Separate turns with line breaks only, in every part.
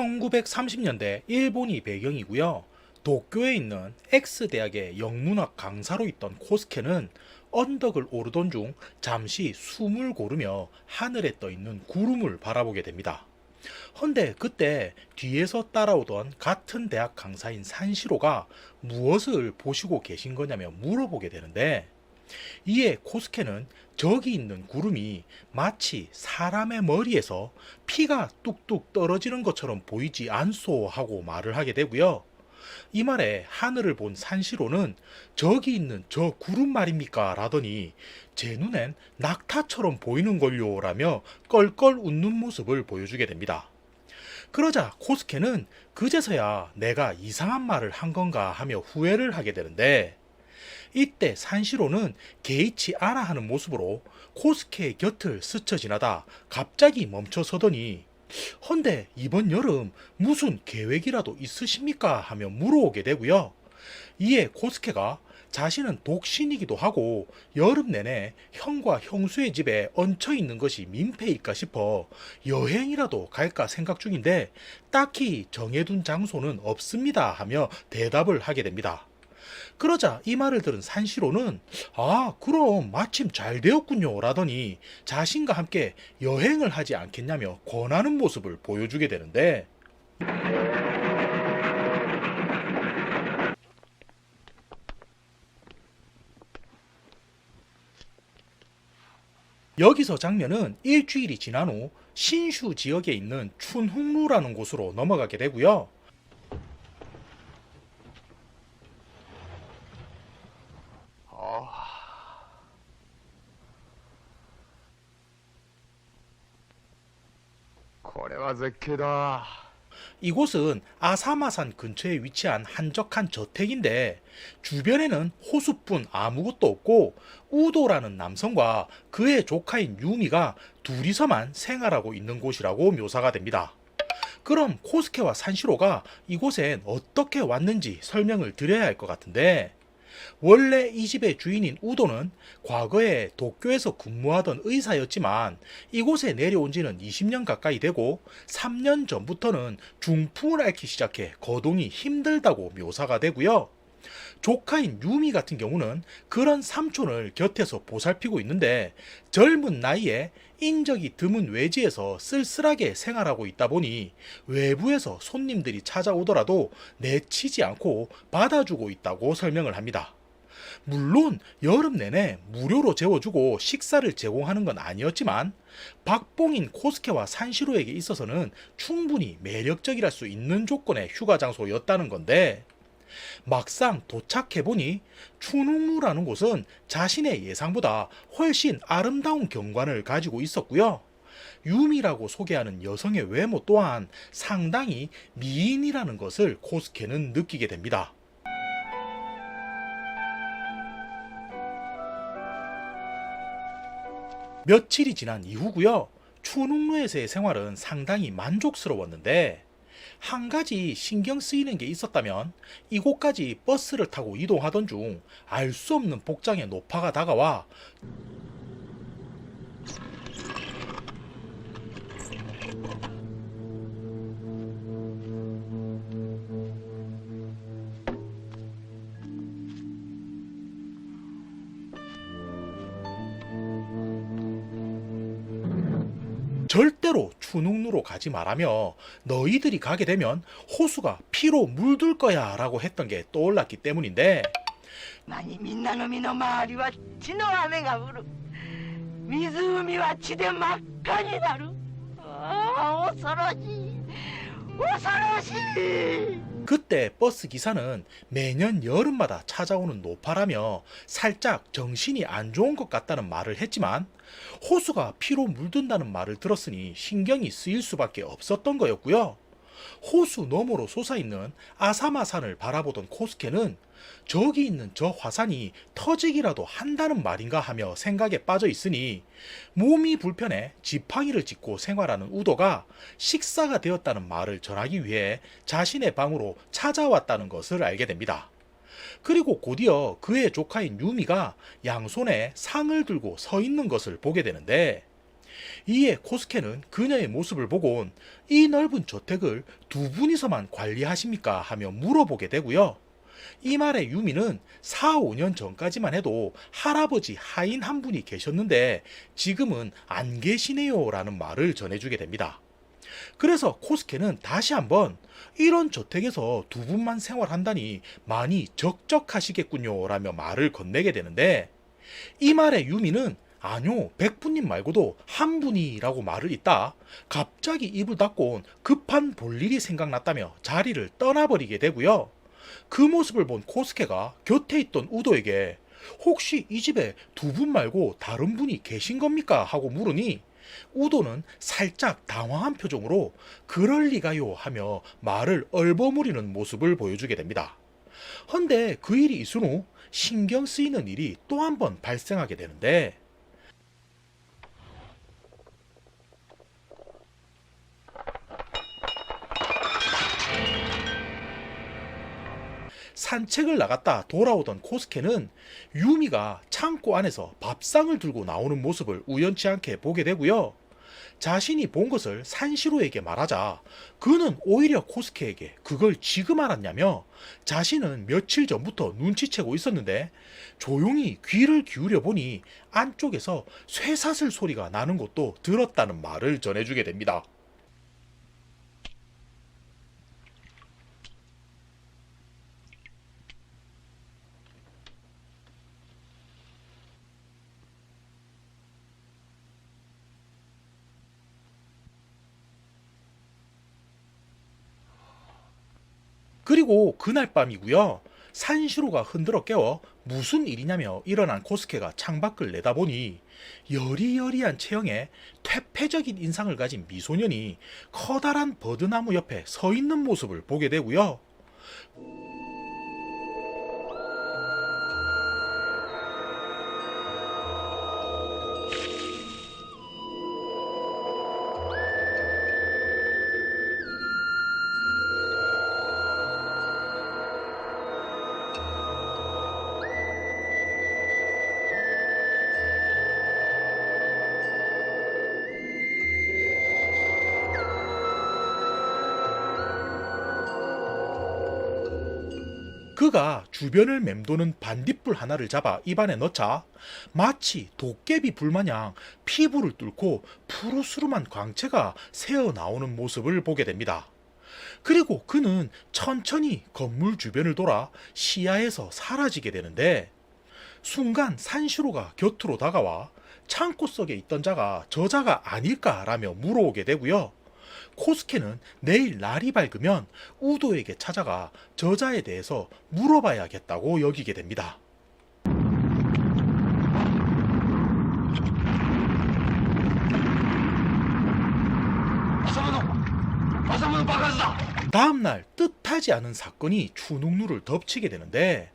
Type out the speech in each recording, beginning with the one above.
1930년대 일본이 배경이고요. 도쿄에 있는 X대학의 영문학 강사로 있던 코스케는 언덕을 오르던 중 잠시 숨을 고르며 하늘에 떠 있는 구름을 바라보게 됩니다. 헌데 그때 뒤에서 따라오던 같은 대학 강사인 산시로가 무엇을 보시고 계신 거냐며 물어보게 되는데, 이에 코스케는 저기 있는 구름이 마치 사람의 머리에서 피가 뚝뚝 떨어지는 것처럼 보이지 않소 하고 말을 하게 되고요. 이 말에 하늘을 본 산시로는 저기 있는 저 구름 말입니까? 라더니 제 눈엔 낙타처럼 보이는 걸요 라며 껄껄 웃는 모습을 보여주게 됩니다. 그러자 코스케는 그제서야 내가 이상한 말을 한 건가 하며 후회를 하게 되는데, 이때 산시로는 개의치 않아 하는 모습으로 코스케의 곁을 스쳐 지나다 갑자기 멈춰서더니 헌데 이번 여름 무슨 계획이라도 있으십니까? 하며 물어오게 되고요. 이에 코스케가 자신은 독신이기도 하고 여름 내내 형과 형수의 집에 얹혀 있는 것이 민폐일까 싶어 여행이라도 갈까 생각 중인데 딱히 정해둔 장소는 없습니다 하며 대답을 하게 됩니다. 그러자 이 말을 들은 산시로는 아, 그럼 마침 잘 되었군요 라더니 자신과 함께 여행을 하지 않겠냐며 권하는 모습을 보여주게 되는데, 여기서 장면은 일주일이 지난 후 신슈 지역에 있는 춘흥루라는 곳으로 넘어가게 되고요.
これは絶景だ。
이곳은 아사마산 근처에 위치한 한적한 저택인데 주변에는 호수뿐 아무것도 없고 우도라는 남성과 그의 조카인 유미가 둘이서만 생활하고 있는 곳이라고 묘사가 됩니다. 그럼 코스케와 산시로가 이곳엔 어떻게 왔는지 설명을 드려야 할 것 같은데, 원래 이 집의 주인인 우도는 과거에 도쿄에서 근무하던 의사였지만 이곳에 내려온 지는 20년 가까이 되고 3년 전부터는 중풍을 앓기 시작해 거동이 힘들다고 묘사가 되고요. 조카인 유미 같은 경우는 그런 삼촌을 곁에서 보살피고 있는데 젊은 나이에 인적이 드문 외지에서 쓸쓸하게 생활하고 있다 보니 외부에서 손님들이 찾아오더라도 내치지 않고 받아주고 있다고 설명을 합니다. 물론 여름 내내 무료로 재워주고 식사를 제공하는 건 아니었지만 박봉인 코스케와 산시로에게 있어서는 충분히 매력적이랄 수 있는 조건의 휴가 장소였다는 건데, 막상 도착해보니 춘웅루라는 곳은 자신의 예상보다 훨씬 아름다운 경관을 가지고 있었고요. 유미라고 소개하는 여성의 외모 또한 상당히 미인이라는 것을 코스케는 느끼게 됩니다. 며칠이 지난 이후고요. 춘웅루에서의 생활은 상당히 만족스러웠는데 한 가지 신경 쓰이는 게 있었다면 이곳까지 버스를 타고 이동하던 중 알 수 없는 복장의 노파가 다가와 절대로 춘웅루로 가지 말라며 너희들이 가게 되면 호수가 피로 물들 거야 라고 했던 게 떠올랐기 때문인데,
何みんなの身の回りは血の雨が降る湖は血で真っ赤になるああ恐ろしい恐ろしい
그때 버스 기사는 매년 여름마다 찾아오는 노파라며 살짝 정신이 안 좋은 것 같다는 말을 했지만 호수가 피로 물든다는 말을 들었으니 신경이 쓰일 수밖에 없었던 거였고요. 호수 너머로 솟아있는 아사마산을 바라보던 코스케는 저기 있는 저 화산이 터지기라도 한다는 말인가 하며 생각에 빠져 있으니 몸이 불편해 지팡이를 짚고 생활하는 우도가 식사가 되었다는 말을 전하기 위해 자신의 방으로 찾아왔다는 것을 알게 됩니다. 그리고 곧이어 그의 조카인 유미가 양손에 상을 들고 서 있는 것을 보게 되는데, 이에 코스케는 그녀의 모습을 보곤 이 넓은 저택을 두 분이서만 관리하십니까 하며 물어보게 되고요. 이 말에 유미는 4, 5년 전까지만 해도 할아버지 하인 한 분이 계셨는데 지금은 안 계시네요 라는 말을 전해주게 됩니다. 그래서 코스케는 다시 한번 이런 저택에서 두 분만 생활한다니 많이 적적하시겠군요 라며 말을 건네게 되는데 이 말에 유미는 아뇨, 백분님 말고도 한 분이라고 말을 잇다 갑자기 입을 닫고 급한 볼일이 생각났다며 자리를 떠나버리게 되고요. 그 모습을 본 코스케가 곁에 있던 우도에게 혹시 이 집에 두 분 말고 다른 분이 계신 겁니까? 하고 물으니 우도는 살짝 당황한 표정으로 그럴 리가요 하며 말을 얼버무리는 모습을 보여주게 됩니다. 헌데 그 일이 있은 후 신경 쓰이는 일이 또 한 번 발생하게 되는데 산책을 나갔다 돌아오던 코스케는 유미가 창고 안에서 밥상을 들고 나오는 모습을 우연치 않게 보게 되고요. 자신이 본 것을 산시로에게 말하자 그는 오히려 코스케에게 그걸 지금 알았냐며 자신은 며칠 전부터 눈치채고 있었는데 조용히 귀를 기울여 보니 안쪽에서 쇠사슬 소리가 나는 것도 들었다는 말을 전해주게 됩니다. 그리고 그날 밤이고요. 산시로가 흔들어 깨워 무슨 일이냐며 일어난 코스케가 창밖을 내다보니 여리여리한 체형에 퇴폐적인 인상을 가진 미소년이 커다란 버드나무 옆에 서 있는 모습을 보게 되고요. 그가 주변을 맴도는 반딧불 하나를 잡아 입안에 넣자 마치 도깨비 불마냥 피부를 뚫고 푸르스름한 광채가 새어 나오는 모습을 보게 됩니다. 그리고 그는 천천히 건물 주변을 돌아 시야에서 사라지게 되는데 순간 산시로가 곁으로 다가와 창고 속에 있던 자가 저자가 아닐까라며 물어오게 되고요. 코스케는 내일 날이 밝으면 우도에게 찾아가 저자에 대해서 물어봐야겠다고 여기게 됩니다. 다음날 뜻하지 않은 사건이 추눅누를 덮치게 되는데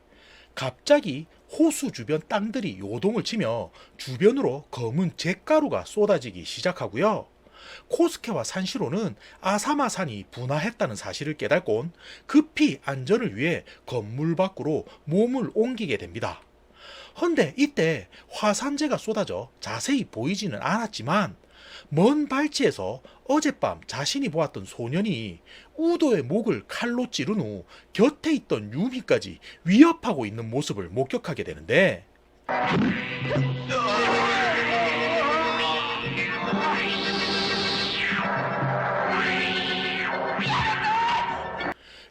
갑자기 호수 주변 땅들이 요동을 치며 주변으로 검은 잿가루가 쏟아지기 시작하고요. 코스케와 산시로는 아사마산이 분화했다는 사실을 깨닫곤 급히 안전을 위해 건물 밖으로 몸을 옮기게 됩니다. 헌데 이때 화산재가 쏟아져 자세히 보이지는 않았지만 먼 발치에서 어젯밤 자신이 보았던 소년이 우도의 목을 칼로 찌른 후 곁에 있던 유미까지 위협하고 있는 모습을 목격하게 되는데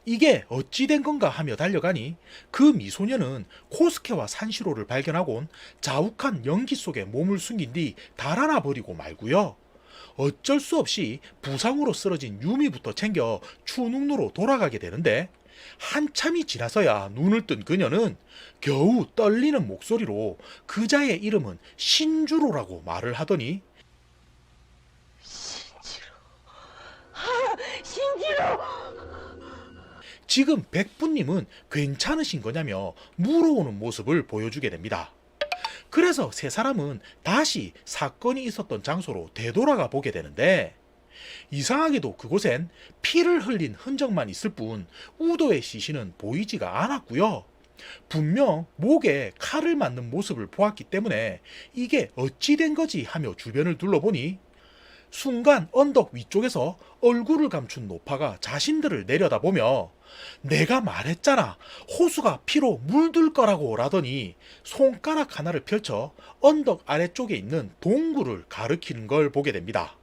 이게 어찌 된 건가 하며 달려가니 그 미소녀는 코스케와 산시로를 발견하곤 자욱한 연기 속에 몸을 숨긴 뒤 달아나 버리고 말고요. 어쩔 수 없이 부상으로 쓰러진 유미부터 챙겨 추눅루로 돌아가게 되는데 한참이 지나서야 눈을 뜬 그녀는 겨우 떨리는 목소리로 그자의 이름은 신주로라고 말을 하더니
신지로!
지금 백부님은 괜찮으신 거냐며 물어오는 모습을 보여주게 됩니다. 그래서 세 사람은 다시 사건이 있었던 장소로 되돌아가 보게 되는데 이상하게도 그곳엔 피를 흘린 흔적만 있을 뿐 우도의 시신은 보이지가 않았고요. 분명 목에 칼을 맞는 모습을 보았기 때문에 이게 어찌 된 거지 하며 주변을 둘러보니 순간 언덕 위쪽에서 얼굴을 감춘 노파가 자신들을 내려다보며 내가 말했잖아. 호수가 피로 물들 거라고 라더니 손가락 하나를 펼쳐 언덕 아래쪽에 있는 동굴을 가리키는 걸 보게 됩니다.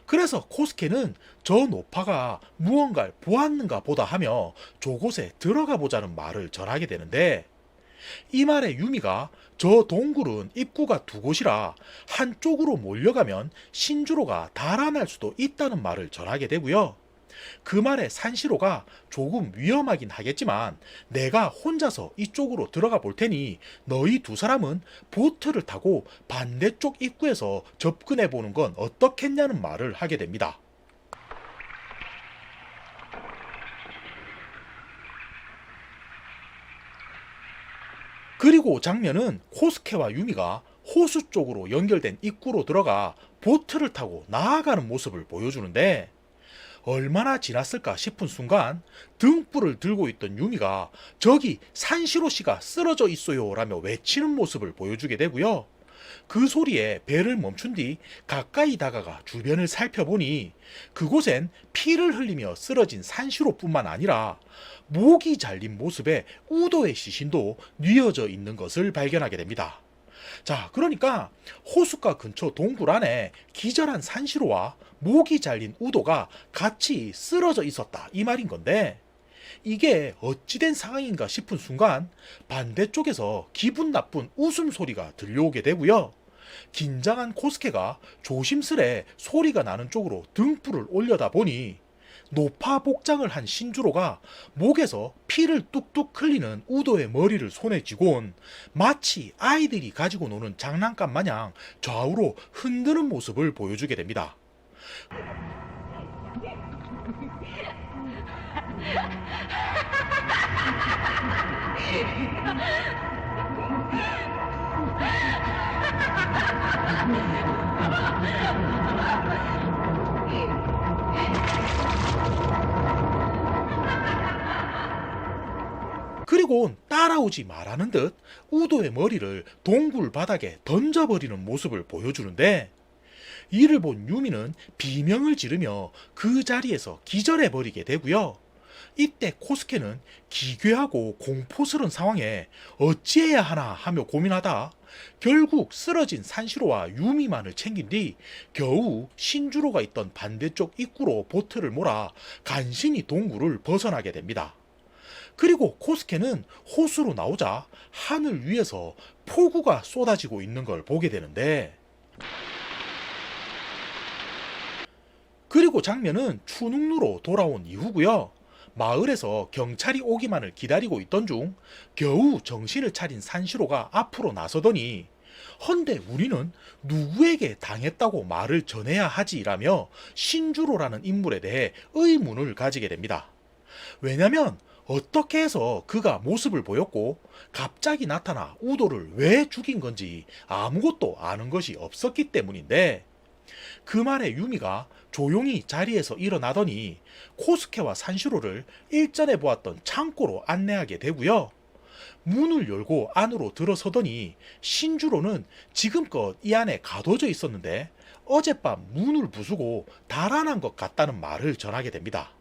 그래서 코스케는 저 노파가 무언가를 보았는가 보다 하며 저곳에 들어가 보자는 말을 전하게 되는데, 이 말에 유미가 저 동굴은 입구가 두 곳이라 한쪽으로 몰려가면 신주로가 달아날 수도 있다는 말을 전하게 되고요. 그 말에 산시로가 조금 위험하긴 하겠지만 내가 혼자서 이쪽으로 들어가 볼 테니 너희 두 사람은 보트를 타고 반대쪽 입구에서 접근해 보는 건 어떻겠냐는 말을 하게 됩니다. 그리고 장면은 코스케와 유미가 호수 쪽으로 연결된 입구로 들어가 보트를 타고 나아가는 모습을 보여주는데, 얼마나 지났을까 싶은 순간 등불을 들고 있던 유미가 저기 산시로 씨가 쓰러져 있어요 라며 외치는 모습을 보여주게 되고요. 그 소리에 배를 멈춘 뒤 가까이 다가가 주변을 살펴보니 그곳엔 피를 흘리며 쓰러진 산시로뿐만 아니라 목이 잘린 모습의 우도의 시신도 뉘어져 있는 것을 발견하게 됩니다. 자, 그러니까 호숫가 근처 동굴 안에 기절한 산시로와 목이 잘린 우도가 같이 쓰러져 있었다 이 말인 건데, 이게 어찌된 상황인가 싶은 순간 반대쪽에서 기분 나쁜 웃음소리가 들려오게 되고요. 긴장한 코스케가 조심스레 소리가 나는 쪽으로 등불을 올려다 보니 노파 복장을 한 신주로가 목에서 피를 뚝뚝 흘리는 우도의 머리를 손에 쥐곤 마치 아이들이 가지고 노는 장난감 마냥 좌우로 흔드는 모습을 보여주게 됩니다. 그리고 따라오지 말라는 듯 우도의 머리를 동굴 바닥에 던져버리는 모습을 보여주는데, 이를 본 유미는 비명을 지르며 그 자리에서 기절해버리게 되고요. 이때 코스케는 기괴하고 공포스러운 상황에 어찌해야 하나 하며 고민하다 결국 쓰러진 산시로와 유미만을 챙긴 뒤 겨우 신주로가 있던 반대쪽 입구로 보트를 몰아 간신히 동굴을 벗어나게 됩니다. 그리고 코스케는 호수로 나오자 하늘 위에서 폭우가 쏟아지고 있는 걸 보게 되는데, 그리고 장면은 추능루로 돌아온 이후고요. 마을에서 경찰이 오기만을 기다리고 있던 중 겨우 정신을 차린 산시로가 앞으로 나서더니 헌데 우리는 누구에게 당했다고 말을 전해야 하지라며 신주로라는 인물에 대해 의문을 가지게 됩니다. 왜냐면 어떻게 해서 그가 모습을 보였고 갑자기 나타나 우도를 왜 죽인 건지 아무것도 아는 것이 없었기 때문인데, 그 말에 유미가 조용히 자리에서 일어나더니 코스케와 산시로를 일전에 보았던 창고로 안내하게 되고요. 문을 열고 안으로 들어서더니 신주로는 지금껏 이 안에 가둬져 있었는데 어젯밤 문을 부수고 달아난 것 같다는 말을 전하게 됩니다.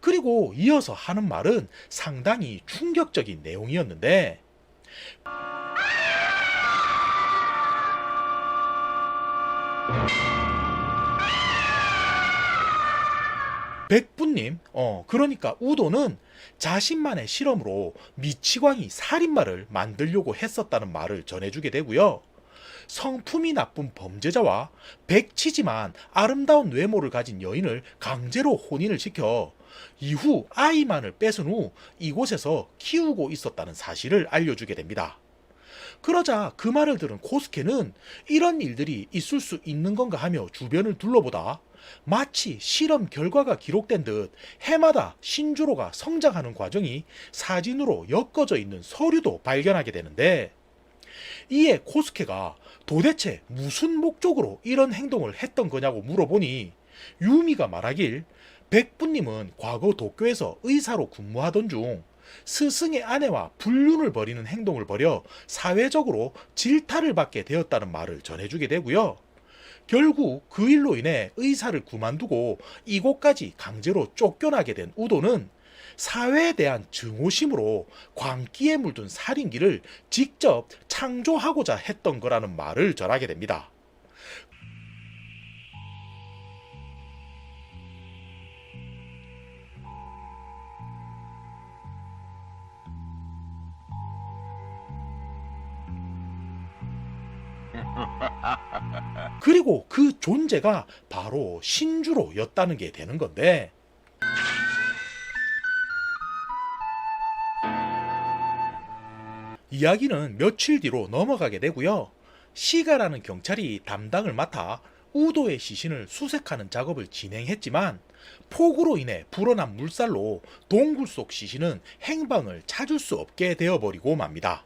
그리고 이어서 하는 말은 상당히 충격적인 내용이었는데, 백부님, 그러니까 우도는 자신만의 실험으로 미치광이 살인마를 만들려고 했었다는 말을 전해주게 되고요. 성품이 나쁜 범죄자와 백치지만 아름다운 외모를 가진 여인을 강제로 혼인을 시켜 이후 아이만을 뺏은 후 이곳에서 키우고 있었다는 사실을 알려주게 됩니다. 그러자 그 말을 들은 코스케는 이런 일들이 있을 수 있는 건가 하며 주변을 둘러보다 마치 실험 결과가 기록된 듯 해마다 신주로가 성장하는 과정이 사진으로 엮어져 있는 서류도 발견하게 되는데, 이에 코스케가 도대체 무슨 목적으로 이런 행동을 했던 거냐고 물어보니 유미가 말하길 백부님은 과거 도쿄에서 의사로 근무하던 중 스승의 아내와 불륜을 벌이는 행동을 벌여 사회적으로 질타를 받게 되었다는 말을 전해주게 되고요. 결국 그 일로 인해 의사를 그만두고 이곳까지 강제로 쫓겨나게 된 우도는 사회에 대한 증오심으로 광기에 물든 살인기를 직접 창조하고자 했던 거라는 말을 전하게 됩니다. 그리고 그 존재가 바로 신주로였다는 게 되는 건데, 이야기는 며칠 뒤로 넘어가게 되고요. 시가라는 경찰이 담당을 맡아 우도의 시신을 수색하는 작업을 진행했지만 폭우로 인해 불어난 물살로 동굴 속 시신은 행방을 찾을 수 없게 되어버리고 맙니다.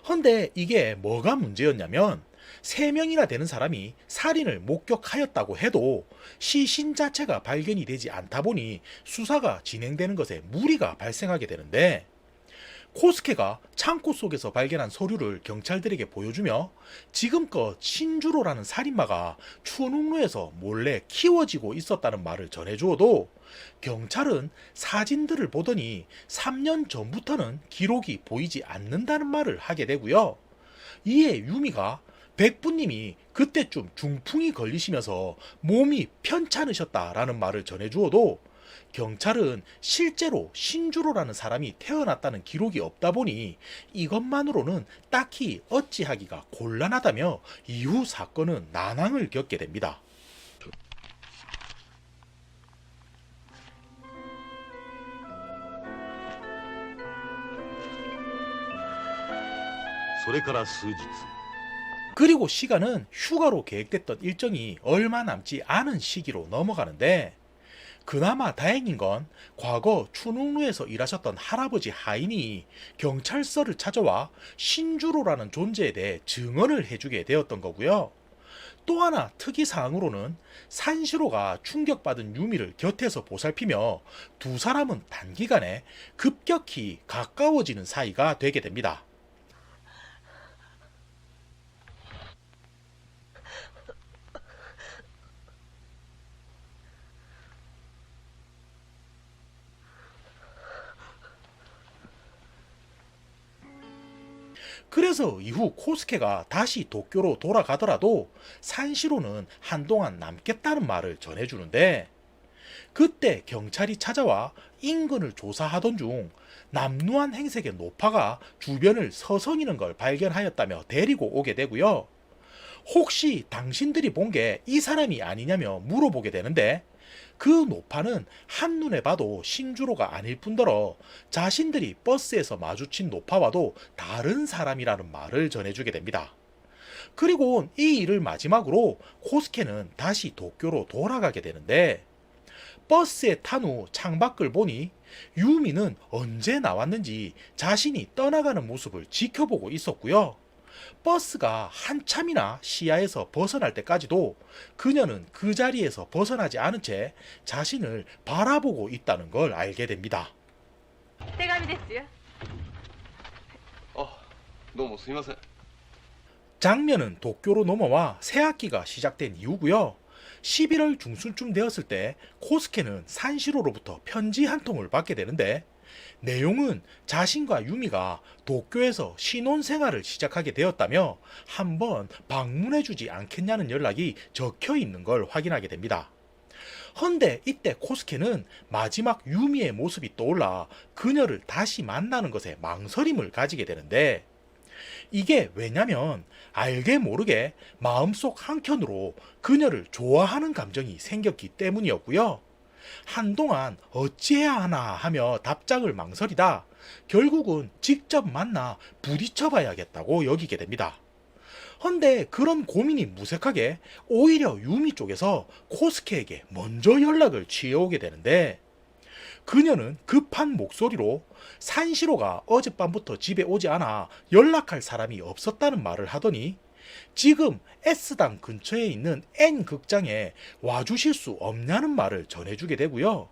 헌데 이게 뭐가 문제였냐면 3명이나 되는 사람이 살인을 목격하였다고 해도 시신 자체가 발견이 되지 않다 보니 수사가 진행되는 것에 무리가 발생하게 되는데, 코스케가 창고 속에서 발견한 서류를 경찰들에게 보여주며 지금껏 신주로라는 살인마가 춘웅루에서 몰래 키워지고 있었다는 말을 전해주어도 경찰은 사진들을 보더니 3년 전부터는 기록이 보이지 않는다는 말을 하게 되고요. 이에 유미가 백부님이 그때쯤 중풍이 걸리시면서 몸이 편찮으셨다라는 말을 전해주어도 경찰은 실제로 신주로라는 사람이 태어났다는 기록이 없다 보니 이것만으로는 딱히 어찌하기가 곤란하다며 이후 사건은 난항을 겪게 됩니다.
それから数日
그리고 시간은 휴가로 계획됐던 일정이 얼마 남지 않은 시기로 넘어가는데, 그나마 다행인 건 과거 춘웅루에서 일하셨던 할아버지 하인이 경찰서를 찾아와 신주로라는 존재에 대해 증언을 해주게 되었던 거고요. 또 하나 특이사항으로는 산시로가 충격받은 유미를 곁에서 보살피며 두 사람은 단기간에 급격히 가까워지는 사이가 되게 됩니다. 그래서 이후 코스케가 다시 도쿄로 돌아가더라도 산시로는 한동안 남겠다는 말을 전해주는데, 그때 경찰이 찾아와 인근을 조사하던 중 남루한 행색의 노파가 주변을 서성이는 걸 발견하였다며 데리고 오게 되고요. 혹시 당신들이 본 게 이 사람이 아니냐며 물어보게 되는데, 그 노파는 한눈에 봐도 신주로가 아닐 뿐더러 자신들이 버스에서 마주친 노파와도 다른 사람이라는 말을 전해주게 됩니다. 그리고 이 일을 마지막으로 코스케는 다시 도쿄로 돌아가게 되는데, 버스에 탄 후 창밖을 보니 유미는 언제 나왔는지 자신이 떠나가는 모습을 지켜보고 있었고요. 버스가 한참이나 시야에서 벗어날 때까지도 그녀는 그 자리에서 벗어나지 않은 채 자신을 바라보고 있다는 걸 알게 됩니다.
手紙ですよ。
あ、どうもすみません。
장면은 도쿄로 넘어와 새학기가 시작된 이후고요. 11월 중순쯤 되었을 때 코스케는 산시로로부터 편지 한 통을 받게 되는데, 내용은 자신과 유미가 도쿄에서 신혼생활을 시작하게 되었다며 한번 방문해주지 않겠냐는 연락이 적혀 있는 걸 확인하게 됩니다. 헌데 이때 코스케는 마지막 유미의 모습이 떠올라 그녀를 다시 만나는 것에 망설임을 가지게 되는데, 이게 왜냐면 알게 모르게 마음속 한켠으로 그녀를 좋아하는 감정이 생겼기 때문이었고요. 한동안 어찌해야 하나 하며 답장을 망설이다 결국은 직접 만나 부딪혀 봐야겠다고 여기게 됩니다. 헌데 그런 고민이 무색하게 오히려 유미 쪽에서 코스케에게 먼저 연락을 취해오게 되는데, 그녀는 급한 목소리로 산시로가 어젯밤부터 집에 오지 않아 연락할 사람이 없었다는 말을 하더니 지금 S당 근처에 있는 N극장에 와주실 수 없냐는 말을 전해주게 되고요.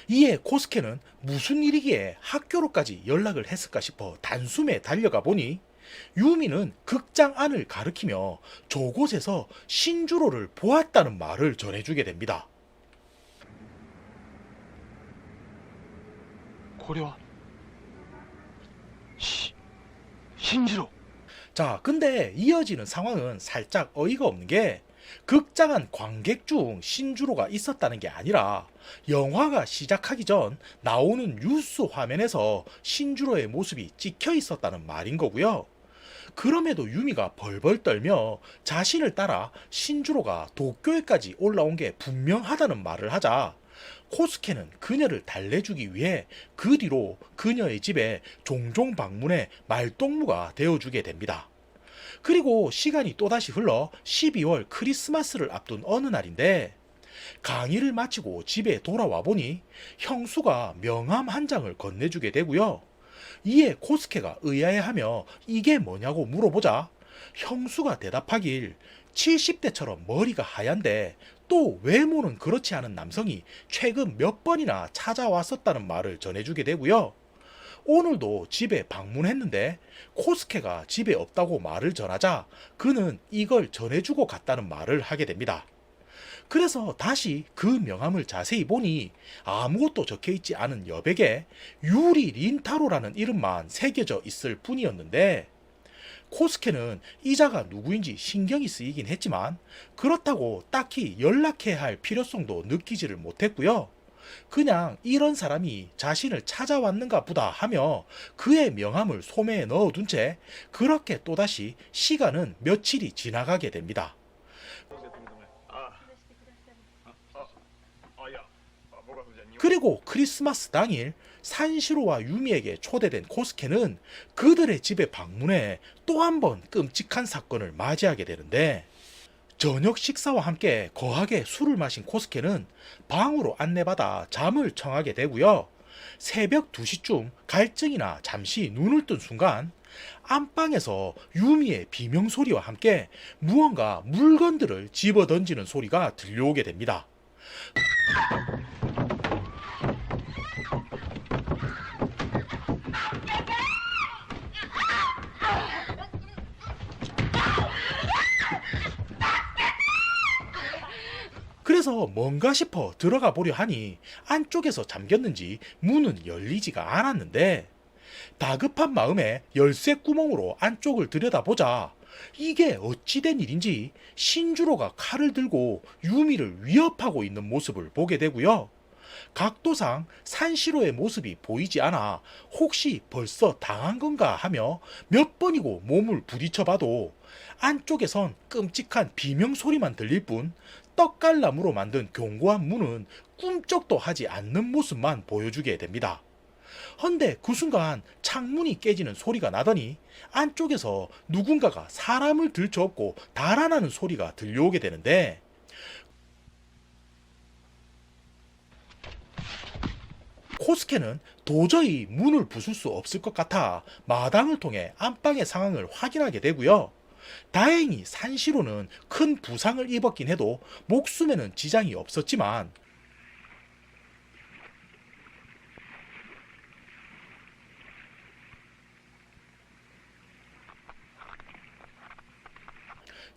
이에 코스케는 무슨 일이기에 학교로까지 연락을 했을까 싶어 단숨에 달려가 보니 유미는 극장 안을 가리키며 저곳에서 신주로를 보았다는 말을 전해주게 됩니다.
これは信じろ。
자, 근데 이어지는 상황은 살짝 어이가 없는 게 극장 안 관객 중 신주로가 있었다는 게 아니라 영화가 시작하기 전 나오는 뉴스 화면에서 신주로의 모습이 찍혀 있었다는 말인 거고요. 그럼에도 유미가 벌벌 떨며 자신을 따라 신주로가 도쿄에까지 올라온 게 분명하다는 말을 하자 코스케는 그녀를 달래주기 위해 그 뒤로 그녀의 집에 종종 방문해 말동무가 되어주게 됩니다. 그리고 시간이 또다시 흘러 12월 크리스마스를 앞둔 어느 날인데 강의를 마치고 집에 돌아와 보니 형수가 명함 한 장을 건네주게 되고요. 이에 코스케가 의아해하며 이게 뭐냐고 물어보자 형수가 대답하길 70대처럼 머리가 하얀데 또 외모는 그렇지 않은 남성이 최근 몇 번이나 찾아왔었다는 말을 전해주게 되고요. 오늘도 집에 방문했는데 코스케가 집에 없다고 말을 전하자 그는 이걸 전해주고 갔다는 말을 하게 됩니다. 그래서 다시 그 명함을 자세히 보니 아무것도 적혀있지 않은 여백에 유리 린타로라는 이름만 새겨져 있을 뿐이었는데 코스케는 이자가 누구인지 신경이 쓰이긴 했지만 그렇다고 딱히 연락해야 할 필요성도 느끼지를 못했고요. 그냥 이런 사람이 자신을 찾아왔는가 보다 하며 그의 명함을 소매에 넣어둔 채 그렇게 또다시 시간은 며칠이 지나가게 됩니다. 그리고 크리스마스 당일 산시로와 유미에게 초대된 코스케는 그들의 집에 방문해 또 한 번 끔찍한 사건을 맞이하게 되는데 저녁 식사와 함께 거하게 술을 마신 코스케는 방으로 안내받아 잠을 청하게 되고요. 새벽 2시쯤 갈증이나 잠시 눈을 뜬 순간 안방에서 유미의 비명소리와 함께 무언가 물건들을 집어던지는 소리가 들려오게 됩니다. 그래서 뭔가 싶어 들어가 보려 하니 안쪽에서 잠겼는지 문은 열리지가 않았는데 다급한 마음에 열쇠 구멍으로 안쪽을 들여다보자 이게 어찌된 일인지 신주로가 칼을 들고 유미를 위협하고 있는 모습을 보게 되고요. 각도상 산시로의 모습이 보이지 않아 혹시 벌써 당한 건가 하며 몇 번이고 몸을 부딪혀봐도 안쪽에선 끔찍한 비명소리만 들릴 뿐 떡갈나무로 만든 견고한 문은 꿈쩍도 하지 않는 모습만 보여주게 됩니다. 헌데 그 순간 창문이 깨지는 소리가 나더니 안쪽에서 누군가가 사람을 들쳐업고 달아나는 소리가 들려오게 되는데 코스케는 도저히 문을 부술 수 없을 것 같아 마당을 통해 안방의 상황을 확인하게 되고요. 다행히 산시로는 큰 부상을 입었긴 해도 목숨에는 지장이 없었지만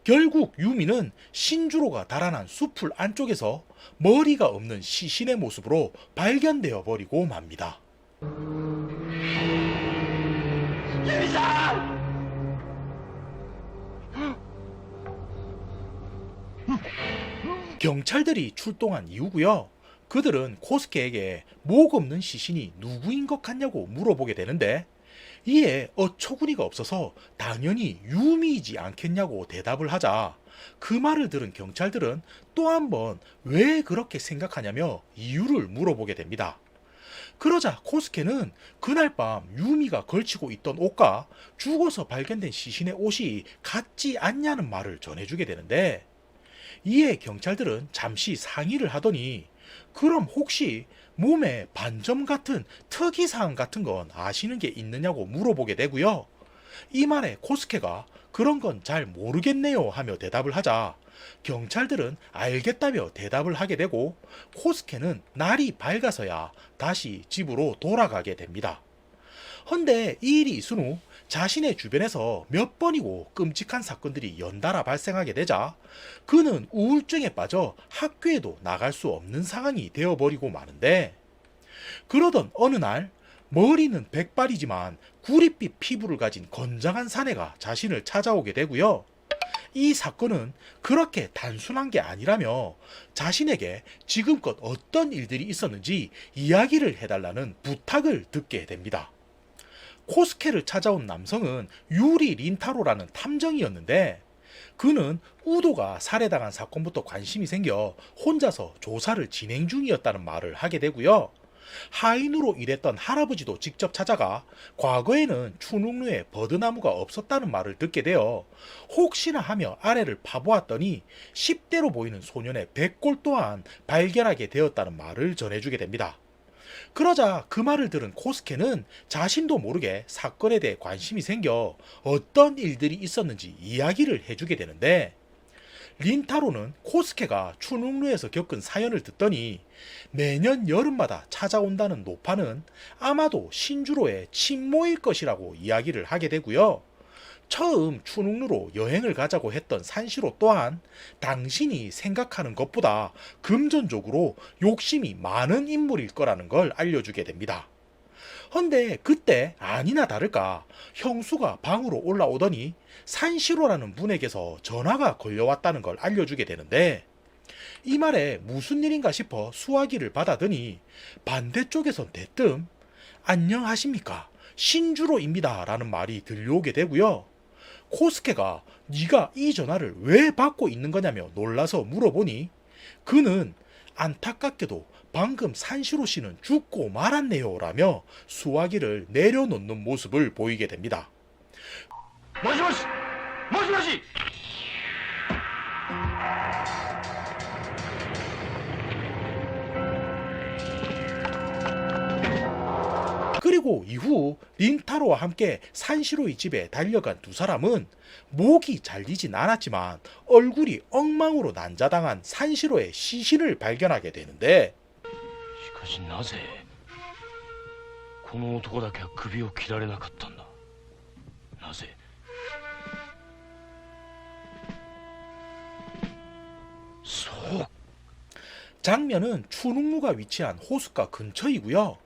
결국 유미는 신주로가 달아난 숲을 안쪽에서 머리가 없는 시신의 모습으로 발견되어 버리고 맙니다.
유미상!
경찰들이 출동한 이후고요. 그들은 코스케에게 목 없는 시신이 누구인 것 같냐고 물어보게 되는데 이에 어처구니가 없어서 당연히 유미이지 않겠냐고 대답을 하자 그 말을 들은 경찰들은 또 한 번 왜 그렇게 생각하냐며 이유를 물어보게 됩니다. 그러자 코스케는 그날 밤 유미가 걸치고 있던 옷과 죽어서 발견된 시신의 옷이 같지 않냐는 말을 전해주게 되는데 이에 경찰들은 잠시 상의를 하더니 그럼 혹시 몸에 반점 같은 특이사항 같은 건 아시는 게 있느냐고 물어보게 되고요. 이 말에 코스케가 그런 건 잘 모르겠네요 하며 대답을 하자 경찰들은 알겠다며 대답을 하게 되고 코스케는 날이 밝아서야 다시 집으로 돌아가게 됩니다. 헌데 이 일이 있은 후 자신의 주변에서 몇 번이고 끔찍한 사건들이 연달아 발생하게 되자 그는 우울증에 빠져 학교에도 나갈 수 없는 상황이 되어버리고 마는데, 그러던 어느 날 머리는 백발이지만 구릿빛 피부를 가진 건장한 사내가 자신을 찾아오게 되고요. 이 사건은 그렇게 단순한 게 아니라며 자신에게 지금껏 어떤 일들이 있었는지 이야기를 해달라는 부탁을 듣게 됩니다. 코스케를 찾아온 남성은 유리 린타로라는 탐정이었는데, 그는 우도가 살해당한 사건부터 관심이 생겨 혼자서 조사를 진행 중이었다는 말을 하게 되고요. 하인으로 일했던 할아버지도 직접 찾아가 과거에는 추능루에 버드나무가 없었다는 말을 듣게 되어 혹시나 하며 아래를 파보았더니 10대로 보이는 소년의 백골 또한 발견하게 되었다는 말을 전해주게 됩니다. 그러자 그 말을 들은 코스케는 자신도 모르게 사건에 대해 관심이 생겨 어떤 일들이 있었는지 이야기를 해주게 되는데, 린타로는 코스케가 추능루에서 겪은 사연을 듣더니 매년 여름마다 찾아온다는 노파는 아마도 신주로의 친모일 것이라고 이야기를 하게 되고요. 처음 추능루로 여행을 가자고 했던 산시로 또한 당신이 생각하는 것보다 금전적으로 욕심이 많은 인물일 거라는 걸 알려주게 됩니다. 헌데 그때 아니나 다를까 형수가 방으로 올라오더니 산시로라는 분에게서 전화가 걸려왔다는 걸 알려주게 되는데, 이 말에 무슨 일인가 싶어 수화기를 받아더니 반대쪽에선 대뜸 안녕하십니까 신주로입니다 라는 말이 들려오게 되고요. 코스케가 네가 이 전화를 왜 받고 있는 거냐며 놀라서 물어보니 그는 안타깝게도 방금 산시로 씨는 죽고 말았네요 라며 수화기를 내려놓는 모습을 보이게 됩니다.
모시모시! 모시모시!
그리고 이후 린타로와 함께 산시로의 집에 달려간 두 사람은 목이 잘리진 않았지만 얼굴이 엉망으로 난자당한 산시로의 시신을 발견하게 되는데,
しかしなぜこの男だけは首を切られなかったんだ。なぜ。 そう。
장면은 추능루가 위치한 호숫가 근처이고요.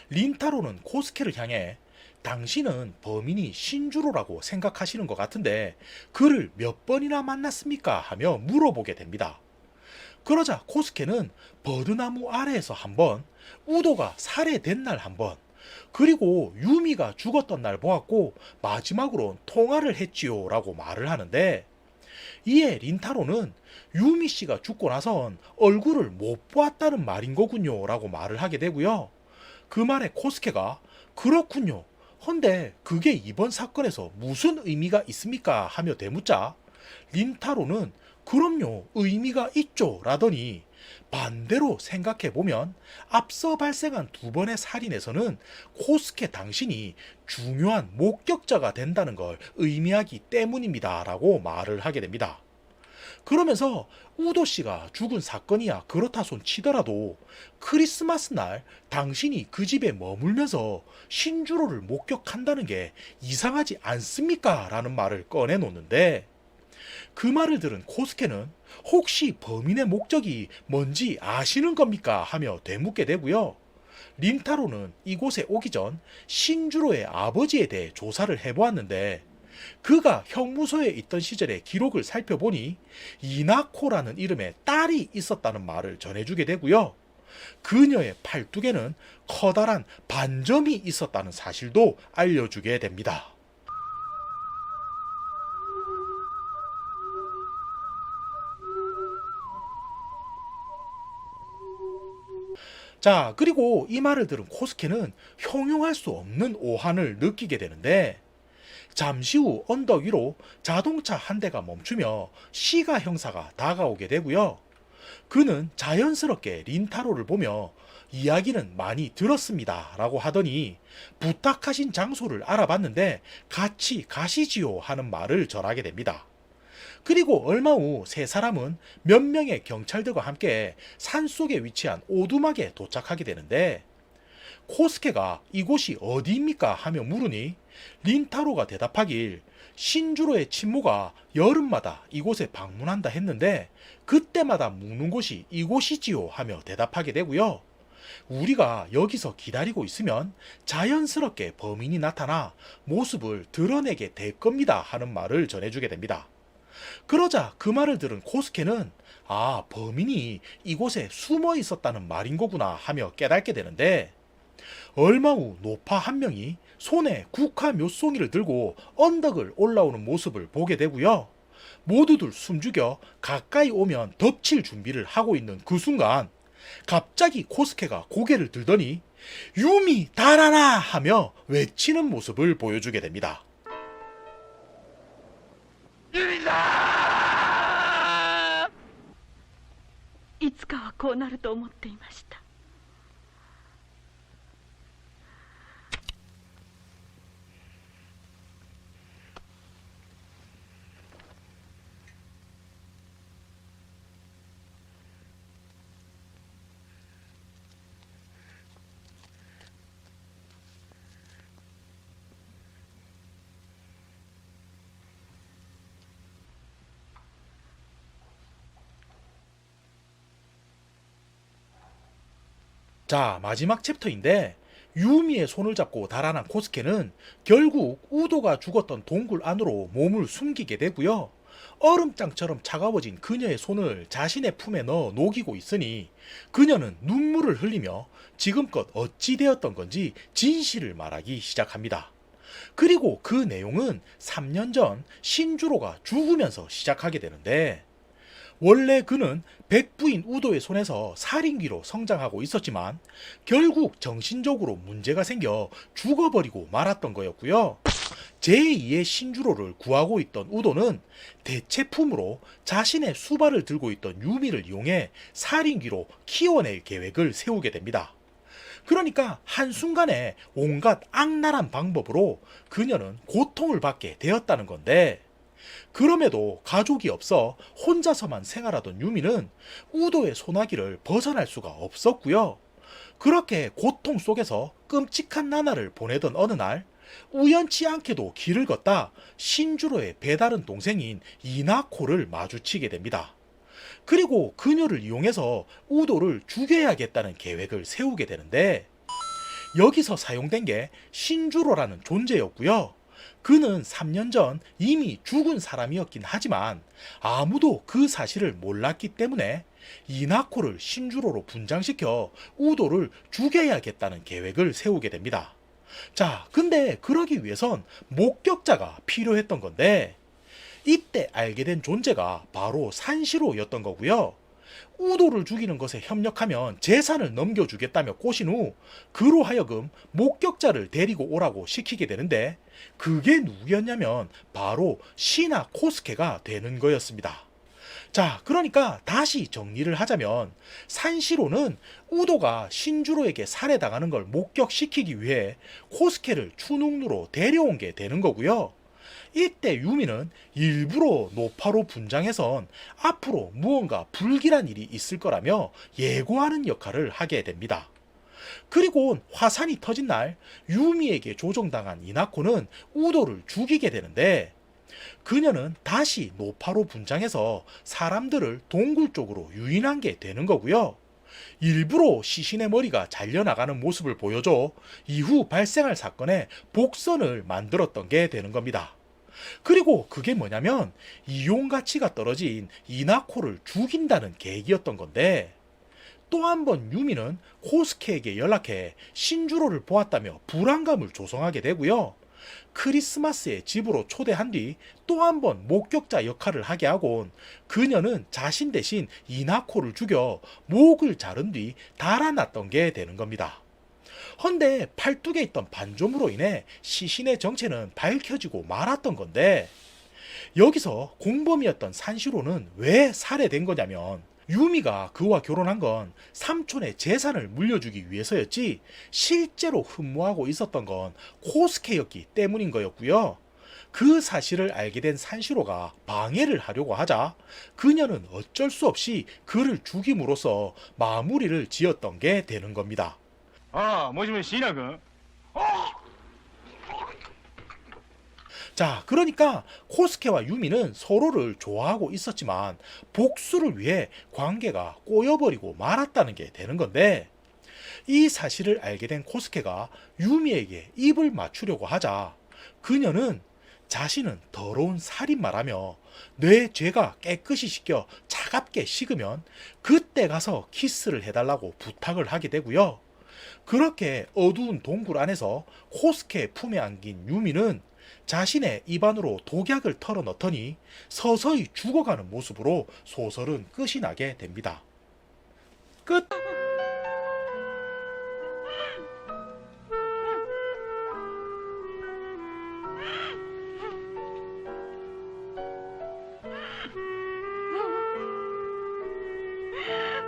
린타로는 코스케를 향해 당신은 범인이 신주로라고 생각하시는 것 같은데 그를 몇 번이나 만났습니까? 하며 물어보게 됩니다. 그러자 코스케는 버드나무 아래에서 한 번, 우도가 살해된 날 한 번, 그리고 유미가 죽었던 날 보았고 마지막으로 통화를 했지요 라고 말을 하는데, 이에 린타로는 유미 씨가 죽고 나선 얼굴을 못 보았다는 말인 거군요 라고 말을 하게 되고요. 그 말에 코스케가 그렇군요. 헌데 그게 이번 사건에서 무슨 의미가 있습니까? 하며 대묻자 린타로는 그럼요 의미가 있죠 라더니, 반대로 생각해보면 앞서 발생한 두 번의 살인에서는 코스케 당신이 중요한 목격자가 된다는 걸 의미하기 때문입니다 라고 말을 하게 됩니다. 그러면서 우도 씨가 죽은 사건이야 그렇다 손 치더라도 크리스마스 날 당신이 그 집에 머물면서 신주로를 목격한다는 게 이상하지 않습니까? 라는 말을 꺼내놓는데, 그 말을 들은 코스케는 혹시 범인의 목적이 뭔지 아시는 겁니까? 하며 되묻게 되고요. 린타로는 이곳에 오기 전 신주로의 아버지에 대해 조사를 해보았는데 그가 형무소에 있던 시절의 기록을 살펴보니 이나코라는 이름의 딸이 있었다는 말을 전해주게 되고요. 그녀의 팔뚝에는 커다란 반점이 있었다는 사실도 알려주게 됩니다. 자, 그리고 이 말을 들은 코스케는 형용할 수 없는 오한을 느끼게 되는데, 잠시 후 언덕 위로 자동차 한 대가 멈추며 시가 형사가 다가오게 되고요. 그는 자연스럽게 린타로를 보며 이야기는 많이 들었습니다 라고 하더니 부탁하신 장소를 알아봤는데 같이 가시지요 하는 말을 전하게 됩니다. 그리고 얼마 후 세 사람은 몇 명의 경찰들과 함께 산속에 위치한 오두막에 도착하게 되는데, 코스케가 이곳이 어디입니까 하며 물으니 린타로가 대답하길 신주로의 친모가 여름마다 이곳에 방문한다 했는데 그때마다 묵는 곳이 이곳이지요 하며 대답하게 되고요. 우리가 여기서 기다리고 있으면 자연스럽게 범인이 나타나 모습을 드러내게 될 겁니다 하는 말을 전해주게 됩니다. 그러자 그 말을 들은 코스케는 아, 범인이 이곳에 숨어 있었다는 말인 거구나 하며 깨닫게 되는데 얼마 후 노파 한 명이 손에 국화 묘송이를 들고 언덕을 올라오는 모습을 보게 되고요. 모두들 숨죽여 가까이 오면 덮칠 준비를 하고 있는 그 순간 갑자기 코스케가 고개를 들더니 유미 달아나 하며 외치는 모습을 보여주게 됩니다.
いつかはこうなると思っていました。
자, 마지막 챕터인데 유미의 손을 잡고 달아난 코스케는 결국 우도가 죽었던 동굴 안으로 몸을 숨기게 되고요. 얼음장처럼 차가워진 그녀의 손을 자신의 품에 넣어 녹이고 있으니 그녀는 눈물을 흘리며 지금껏 어찌 되었던 건지 진실을 말하기 시작합니다. 그리고 그 내용은 3년 전 신주로가 죽으면서 시작하게 되는데 원래 그는 백부인 우도의 손에서 살인귀로 성장하고 있었지만 결국 정신적으로 문제가 생겨 죽어버리고 말았던 거였고요. 제2의 신주로를 구하고 있던 우도는 대체품으로 자신의 수발을 들고 있던 유미를 이용해 살인귀로 키워낼 계획을 세우게 됩니다. 그러니까 한순간에 온갖 악랄한 방법으로 그녀는 고통을 받게 되었다는 건데 그럼에도 가족이 없어 혼자서만 생활하던 유미는 우도의 소나기를 벗어날 수가 없었고요. 그렇게 고통 속에서 끔찍한 나날을 보내던 어느 날 우연치 않게도 길을 걷다 신주로의 배다른 동생인 이나코를 마주치게 됩니다. 그리고 그녀를 이용해서 우도를 죽여야겠다는 계획을 세우게 되는데 여기서 사용된 게 신주로라는 존재였고요. 그는 3년 전 이미 죽은 사람이었긴 하지만 아무도 그 사실을 몰랐기 때문에 이나코를 신주로로 분장시켜 우도를 죽여야겠다는 계획을 세우게 됩니다. 자, 근데 그러기 위해선 목격자가 필요했던 건데 이때 알게 된 존재가 바로 산시로였던 거고요. 우도를 죽이는 것에 협력하면 재산을 넘겨주겠다며 꼬신 후 그로 하여금 목격자를 데리고 오라고 시키게 되는데 그게 누구였냐면 바로 시나 코스케가 되는 거였습니다. 자, 그러니까 다시 정리를 하자면 산시로는 우도가 신주로에게 살해당하는 걸 목격시키기 위해 코스케를 추능루로 데려온 게 되는 거고요. 이때 유미는 일부러 노파로 분장해선 앞으로 무언가 불길한 일이 있을 거라며 예고하는 역할을 하게 됩니다. 그리고 화산이 터진 날 유미에게 조종당한 이나코는 우도를 죽이게 되는데 그녀는 다시 노파로 분장해서 사람들을 동굴 쪽으로 유인한 게 되는 거고요. 일부러 시신의 머리가 잘려나가는 모습을 보여줘 이후 발생할 사건에 복선을 만들었던 게 되는 겁니다. 그리고 그게 뭐냐면 이용 가치가 떨어진 이나코를 죽인다는 계획이었던 건데 또 한 번 유미는 코스케에게 연락해 신주로를 보았다며 불안감을 조성하게 되고요. 크리스마스에 집으로 초대한 뒤 또 한 번 목격자 역할을 하게 하곤 그녀는 자신 대신 이나코를 죽여 목을 자른 뒤 달아났던 게 되는 겁니다. 헌데 팔뚝에 있던 반점으로 인해 시신의 정체는 밝혀지고 말았던 건데 여기서 공범이었던 산시로는 왜 살해된 거냐면 유미가 그와 결혼한 건 삼촌의 재산을 물려주기 위해서였지 실제로 흠모하고 있었던 건 코스케였기 때문인 거였고요. 그 사실을 알게 된 산시로가 방해를 하려고 하자 그녀는 어쩔 수 없이 그를 죽임으로써 마무리를 지었던 게 되는 겁니다.
もしもし椎名君。
자, 그러니까 코스케와 유미는 서로를 좋아하고 있었지만 복수를 위해 관계가 꼬여버리고 말았다는 게 되는 건데, 이 사실을 알게 된 코스케가 유미에게 입을 맞추려고 하자 그녀는 자신은 더러운 살인마라며 내 죄가 깨끗이 씻겨 차갑게 식으면 그때 가서 키스를 해달라고 부탁을 하게 되고요. 그렇게 어두운 동굴 안에서 코스케의 품에 안긴 유미는 자신의 입안으로 독약을 털어넣더니 서서히 죽어가는 모습으로 소설은 끝이 나게 됩니다. 끝!